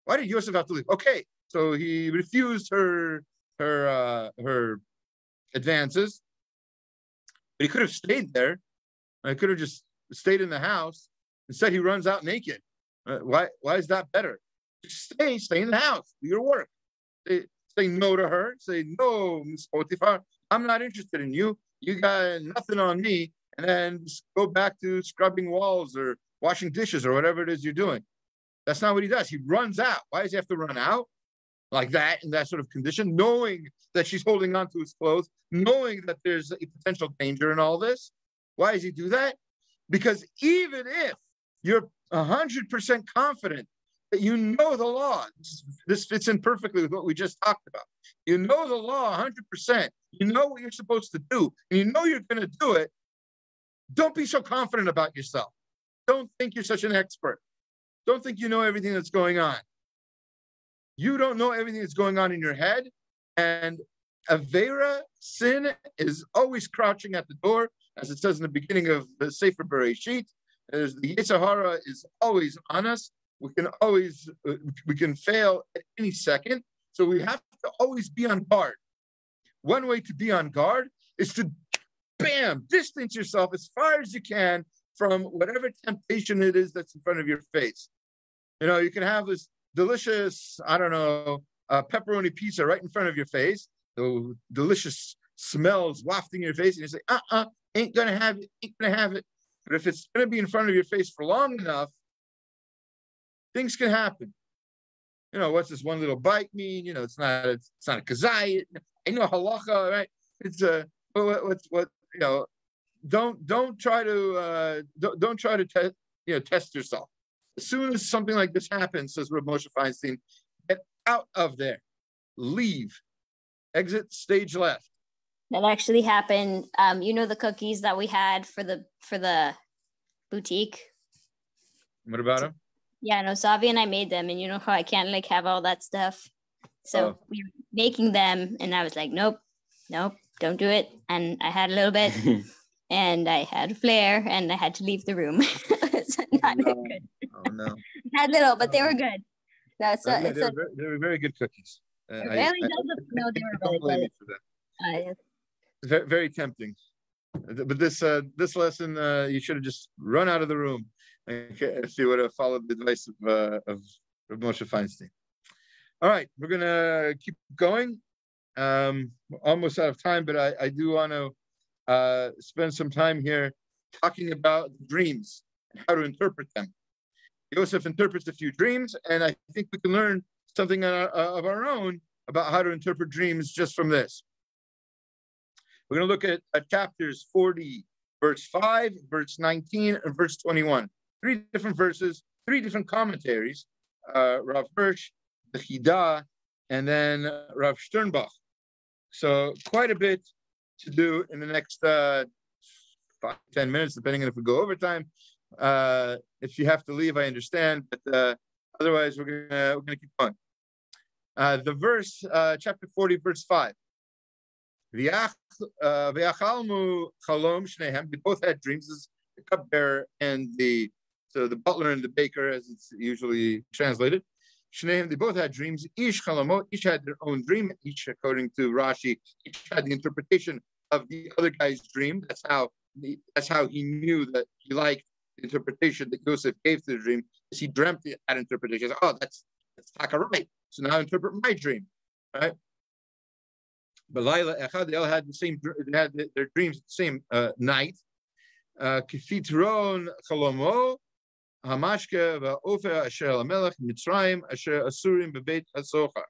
Why did Yosef have to leave? Okay, so he refused her advances, but he could have stayed there. He could have just stayed in the house. Instead, he runs out naked. Why is that better? Just stay in the house. Do your work. Say no to her. Say no, Miss Potiphar. I'm not interested in you. You got nothing on me. And then just go back to scrubbing walls or washing dishes or whatever it is you're doing. That's not what he does. He runs out. Why does he have to run out like that in that sort of condition, knowing that she's holding on to his clothes, knowing that there's a potential danger in all this? Why does he do that? Because even if you're 100% confident that you know the law, this fits in perfectly with what we just talked about. You know the law 100%. You know what you're supposed to do, and you know you're going to do it. Don't be so confident about yourself. Don't think you're such an expert. Don't think you know everything that's going on. You don't know everything that's going on in your head. And Avera, sin, is always crouching at the door, as it says in the beginning of the Sefer Bereshit. There's the Yetzer Hara is always on us. We can fail at any second. So we have to always be on guard. One way to be on guard is to, bam, distance yourself as far as you can from whatever temptation it is that's in front of your face. You know, you can have this delicious, pepperoni pizza right in front of your face. The delicious smells wafting in your face, and you say, ain't gonna have it. But if it's gonna be in front of your face for long enough, things can happen. You know, what's this one little bite mean? You know, it's not a kazai. I know halacha, right? It's don't try to test yourself. As soon as something like this happens, says Reb Moshe Feinstein, get out of there, leave, exit stage left. That actually happened. The cookies that we had for the boutique. What about them? Yeah, no, Savi and I made them, and you know how I can't have all that stuff. So we were making them, and I was like, nope, don't do it. And I had a little bit, and I had a flare, and I had to leave the room. It's not good. Oh no! I had little, but they were good. They were very good cookies. They were really good. Very, very tempting. But this lesson, you should have just run out of the room if you would have followed the advice of Moshe Feinstein. All right, we're gonna keep going. Almost out of time, but I do want to spend some time here talking about dreams and how to interpret them. Yosef interprets a few dreams, and I think we can learn something of our own about how to interpret dreams just from this. We're going to look at chapters 40, verse 5, verse 19, and verse 21. 3 different verses, 3 different commentaries, Rav Hirsch, the Yehuda, and then Rav Sternbach. So quite a bit to do in the next 5-10 minutes, depending on if we go overtime. If you have to leave, I understand, but otherwise we're gonna keep going. The verse, chapter 40, verse 5. They both had dreams. This is the cupbearer and the butler and the baker, as it's usually translated. They both had dreams. Each had their own dream. Each, according to Rashi, each had the interpretation of the other guy's dream. That's how he knew that he liked the interpretation that Yosef gave to the dream. Is he dreamt that interpretation? He said, that's taka right. So now interpret my dream, right? But Laila Echad, they all had their dreams at the same night. Kifitron Chalomo, Hamashke va'ofer asher al-melech Mitzrayim asher asurim bebeit hasochar.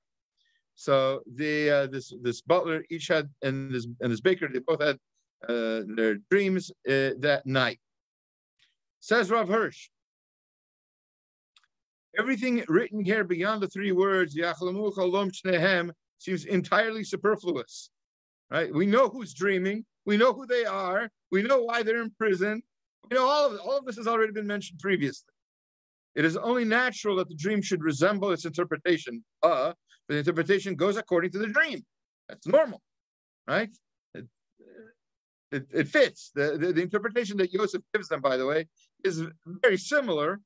So this butler each had and this baker, they both had their dreams that night. Says Rav Hirsch, everything written here beyond the three words Yachlamu Cholom Shnehem seems entirely superfluous. Right? We know who's dreaming. We know who they are. We know why they're in prison. We know all of this has already been mentioned previously. It is only natural that the dream should resemble its interpretation. The interpretation goes according to the dream. That's normal, right? It fits. The interpretation that Yosef gives them, by the way, is very similar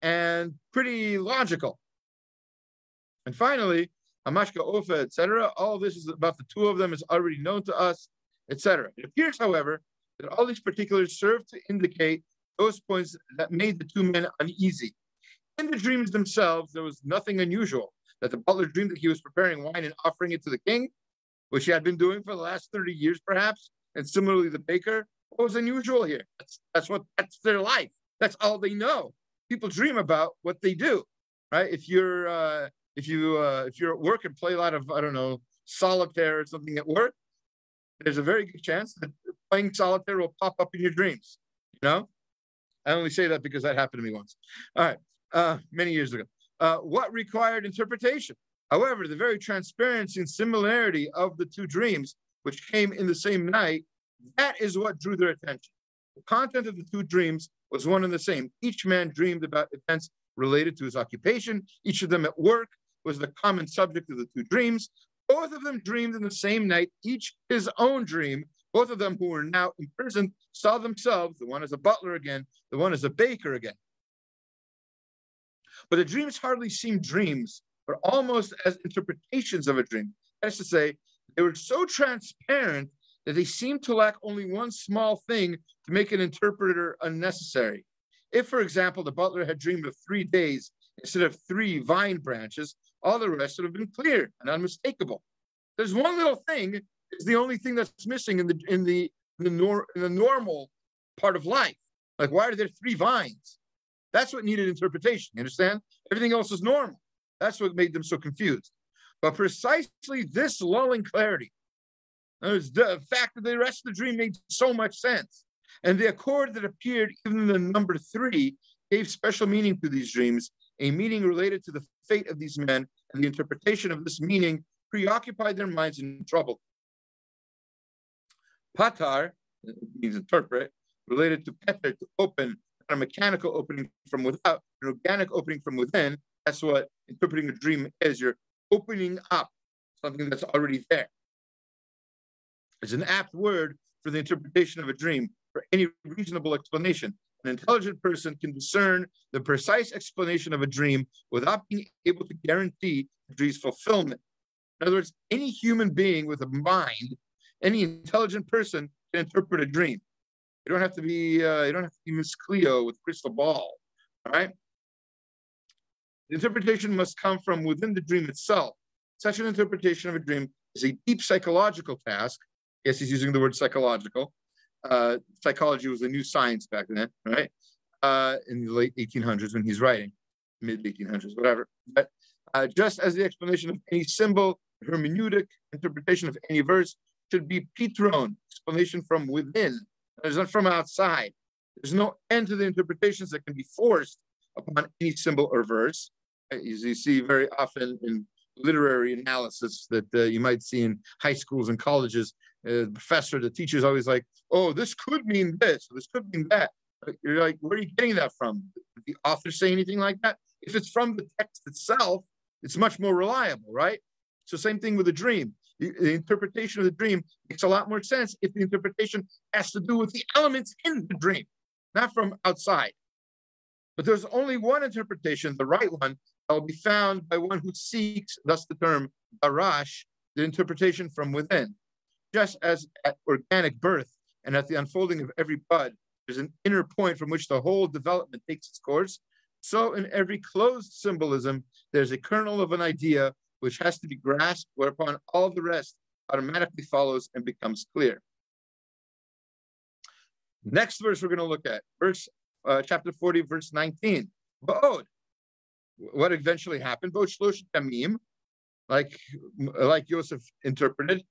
and pretty logical. And finally, Hamashka Ofa, etc. All this is about the two of them is already known to us, etc. It appears, however, that all these particulars serve to indicate those points that made the two men uneasy. In the dreams themselves, there was nothing unusual. That the butler dreamed that he was preparing wine and offering it to the king, which he had been doing for the last 30 years, perhaps. And similarly, the baker. What was unusual here? That's their life. That's all they know. People dream about what they do, right? If you're at work and play a lot of, I don't know, solitaire or something at work, there's a very good chance that playing solitaire will pop up in your dreams. You know, I only say that because that happened to me once. All right, many years ago. What required interpretation? However, the very transparency and similarity of the two dreams, which came in the same night, that is what drew their attention. The content of the two dreams was one and the same. Each man dreamed about events related to his occupation. Each of them at work was the common subject of the two dreams. Both of them dreamed in the same night, each his own dream. Both of them who were now imprisoned saw themselves, the one as a butler again, the one as a baker again. But the dreams hardly seemed dreams, but almost as interpretations of a dream. That is to say, they were so transparent that they seemed to lack only one small thing to make an interpreter unnecessary. If, for example, the butler had dreamed of 3 days instead of 3 vine branches, all the rest would have been clear and unmistakable. There's one little thing is the only thing that's missing in the normal part of life. Like, why are there 3 vines? That's what needed interpretation. You understand? Everything else is normal. That's what made them so confused. But precisely this lulling clarity, the fact that the rest of the dream made so much sense, and the accord that appeared even in the number 3 gave special meaning to these dreams, a meaning related to the fate of these men, and the interpretation of this meaning preoccupied their minds and troubled. Patar means interpret, related to peter, to open, not a mechanical opening from without, an organic opening from within. That's what interpreting a dream is. You're opening up something that's already there. It's an apt word for the interpretation of a dream, for any reasonable explanation. An intelligent person can discern the precise explanation of a dream without being able to guarantee the dream's fulfillment. In other words, any human being with a mind, any intelligent person can interpret a dream. You don't have to be Miss Cleo with crystal ball. All right. The interpretation must come from within the dream itself. Such an interpretation of a dream is a deep psychological task. Yes, he's using the word psychological. Psychology was a new science back then, right? In the late 1800s when he's writing, mid 1800s, whatever. But just as the explanation of any symbol, hermeneutic interpretation of any verse should be pitron, explanation from within. It's not from outside. There's no end to the interpretations that can be forced upon any symbol or verse. As you see very often in literary analysis that you might see in high schools and colleges, the professor, the teacher is always like, oh, this could mean this, this could mean that. You're like, where are you getting that from? Did the author say anything like that? If it's from the text itself, it's much more reliable, right? So same thing with a dream. The interpretation of the dream makes a lot more sense if the interpretation has to do with the elements in the dream, not from outside. But there's only one interpretation, the right one, that will be found by one who seeks, thus the term barash, the interpretation from within. Just as at organic birth and at the unfolding of every bud, there's an inner point from which the whole development takes its course, so in every closed symbolism, there's a kernel of an idea which has to be grasped, whereupon all the rest automatically follows and becomes clear. Next verse we're going to look at, chapter 40, verse 19. Ba'od. What eventually happened? Ba'od shlosh tamim, like Yosef interpreted.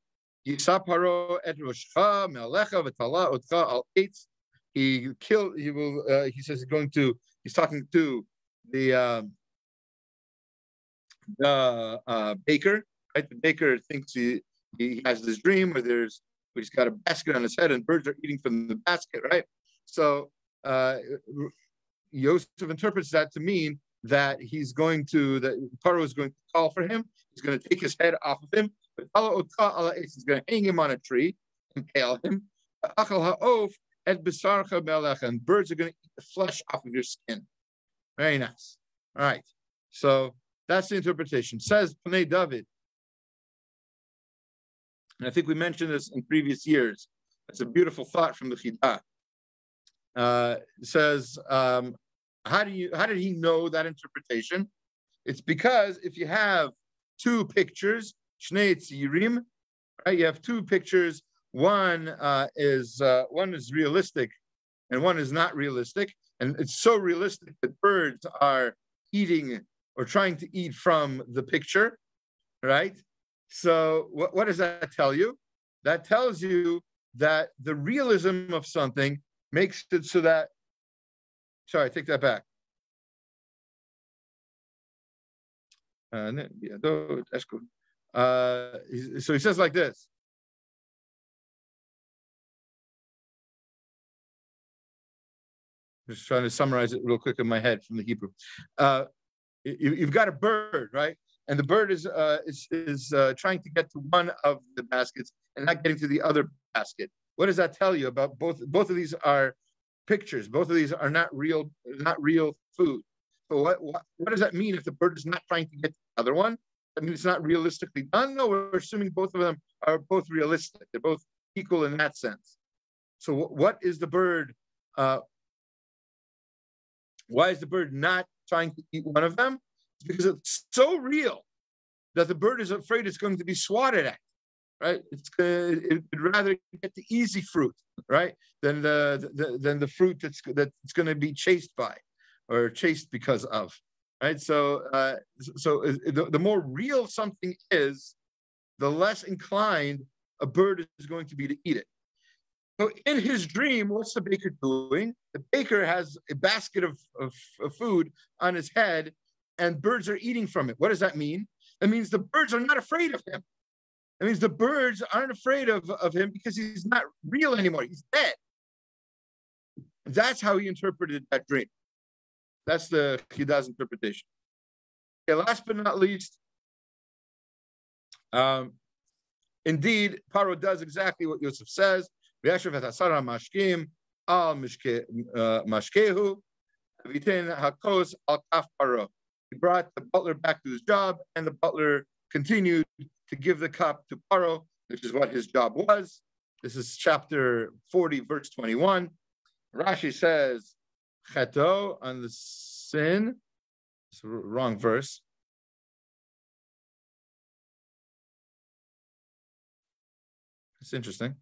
Yisa Paro et roshcha me'alecha v'tala otcha al eitz. He killed. He will. He says he's going to. He's talking to the baker. Right. The baker thinks he has this dream where he's got a basket on his head and birds are eating from the basket. Right. So Yosef interprets that to mean that that Pharaoh is going to call for him. He's going to take his head off of him. But he's going to hang him on a tree and pale him. And birds are going to eat the flesh off of your skin. Very nice. All right. So that's the interpretation. Says Panei David. And I think we mentioned this in previous years. It's a beautiful thought from the Yehuda. Says, how did he know that interpretation? It's because if you have two pictures, Shnei Tzirim, right? You have two pictures. One is realistic, and one is not realistic. And it's so realistic that birds are eating or trying to eat from the picture, right? So what does that tell you? That tells you that the realism of something makes it so that. Sorry, take that back. That's good. So he says like this. Just trying to summarize it real quick in my head from the Hebrew. You've got a bird, right? And the bird is trying to get to one of the baskets and not getting to the other basket. What does that tell you about both? Both of these are pictures. Both of these are not real food. So what does that mean if the bird is not trying to get to the other one? I mean, it's not realistically done. No, we're assuming both of them are both realistic. They're both equal in that sense. So what is the bird? Why is the bird not trying to eat one of them? It's because it's so real that the bird is afraid it's going to be swatted at, right? It'd rather get the easy fruit, right, than the fruit that's going to be chased by, or chased because of, right? So the more real something is, the less inclined a bird is going to be to eat it. So in his dream, what's the baker doing? The baker has a basket of food on his head, and birds are eating from it. What does that mean? That means the birds are not afraid of him. That means the birds aren't afraid of him because he's not real anymore. He's dead. That's how he interpreted that dream. That's the Yehuda's interpretation. Okay, last but not least, indeed, Pharaoh does exactly what Yosef says. Vayeishev mashkim al mashkehu v'iten hakos al kaf Pharaoh. He brought the butler back to his job, and the butler continued to give the cup to Pharaoh, which is what his job was. This is chapter 40, verse 21. Rashi says, Cheto on the sin. It's a wrong verse. It's interesting.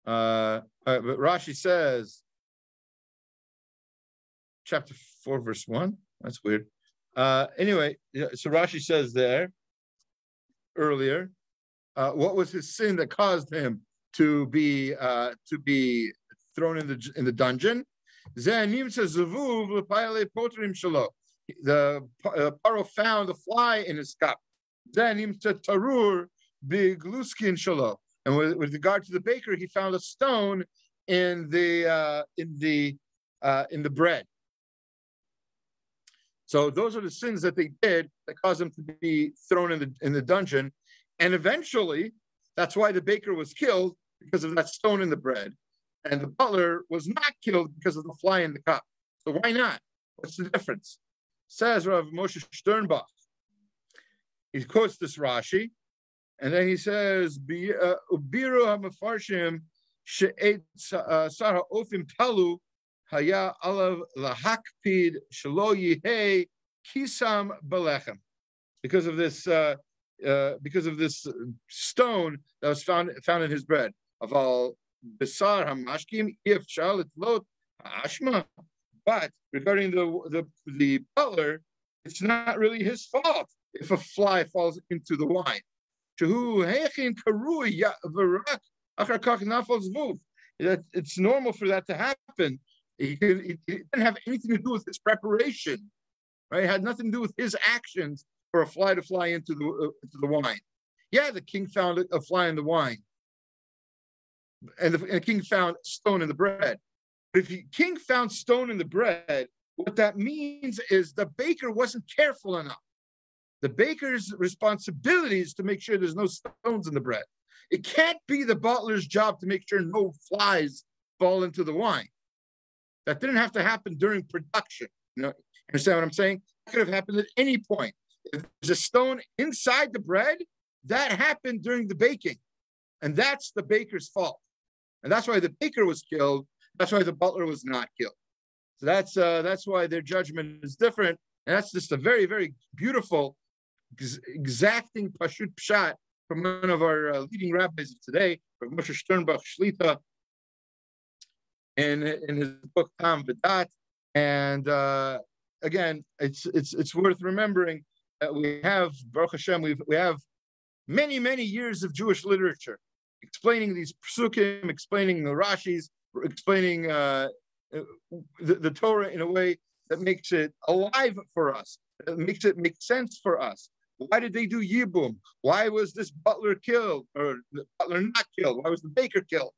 But Rashi says, chapter 4, verse 1. That's weird. Anyway, so Rashi says there earlier, what was his sin that caused him to be thrown in the dungeon? The Pharaoh found a fly in his cup. And with regard to the baker, he found a stone in the bread. So those are the sins that they did that caused them to be thrown in the dungeon. And eventually, that's why the baker was killed, because of that stone in the bread. And the butler was not killed because of the fly in the cup. So why not? What's the difference? Says Rav Moshe Sternbach. He quotes this Rashi, and then he says, "Ubiru hamafarshim she'et Sarah ofim talu haya alav lahakpid shelo yihei kisam belechem." Because of this stone that was found in his bread. Aval besar hamashkim if shalit lot ashma. But regarding the butler, it's not really his fault if a fly falls into the wine. It's normal for that to happen. It didn't have anything to do with his preparation, right? It had nothing to do with his actions for a fly to fly into the wine. Yeah, the king found a fly in the wine, and the king found stone in the bread. But if the king found stone in the bread, what that means is the baker wasn't careful enough. The baker's responsibility is to make sure there's no stones in the bread. It can't be the butler's job to make sure no flies fall into the wine. That didn't have to happen during production. Understand what I'm saying? It could have happened at any point. If there's a stone inside the bread, that happened during the baking. And that's the baker's fault. And that's why the baker was killed. That's why the butler was not killed. So that's why their judgment is different. And that's just a very, very beautiful, exacting pashut pshat from one of our leading rabbis of today, Moshe Sternbach Shlita, in his book Tam V'dat. And again, it's worth remembering that we have, Baruch Hashem, we have many, many years of Jewish literature explaining these psukim, explaining the Rashis, explaining the Torah in a way that makes it alive for us, that makes it make sense for us. Why did they do yibum? Why was this butler killed or the butler not killed? Why was the baker killed?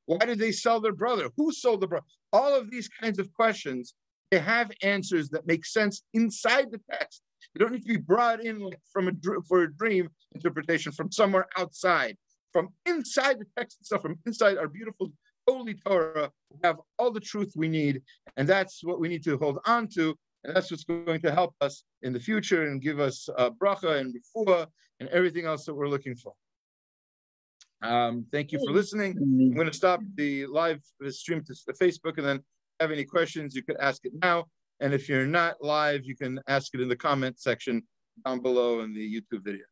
Why did they sell their brother? Who sold the brother? All of these kinds of questions, they have answers that make sense inside the text. You don't need to be brought in for a dream interpretation from somewhere outside. From inside the text itself, from inside our beautiful holy Torah, we have all the truth we need, and that's what we need to hold on to, and that's what's going to help us in the future and give us bracha and refuah and everything else that we're looking for. Thank you for listening. I'm going to stop the live stream to Facebook, and then if you have any questions, you could ask it now. And if you're not live, you can ask it in the comment section down below in the YouTube video.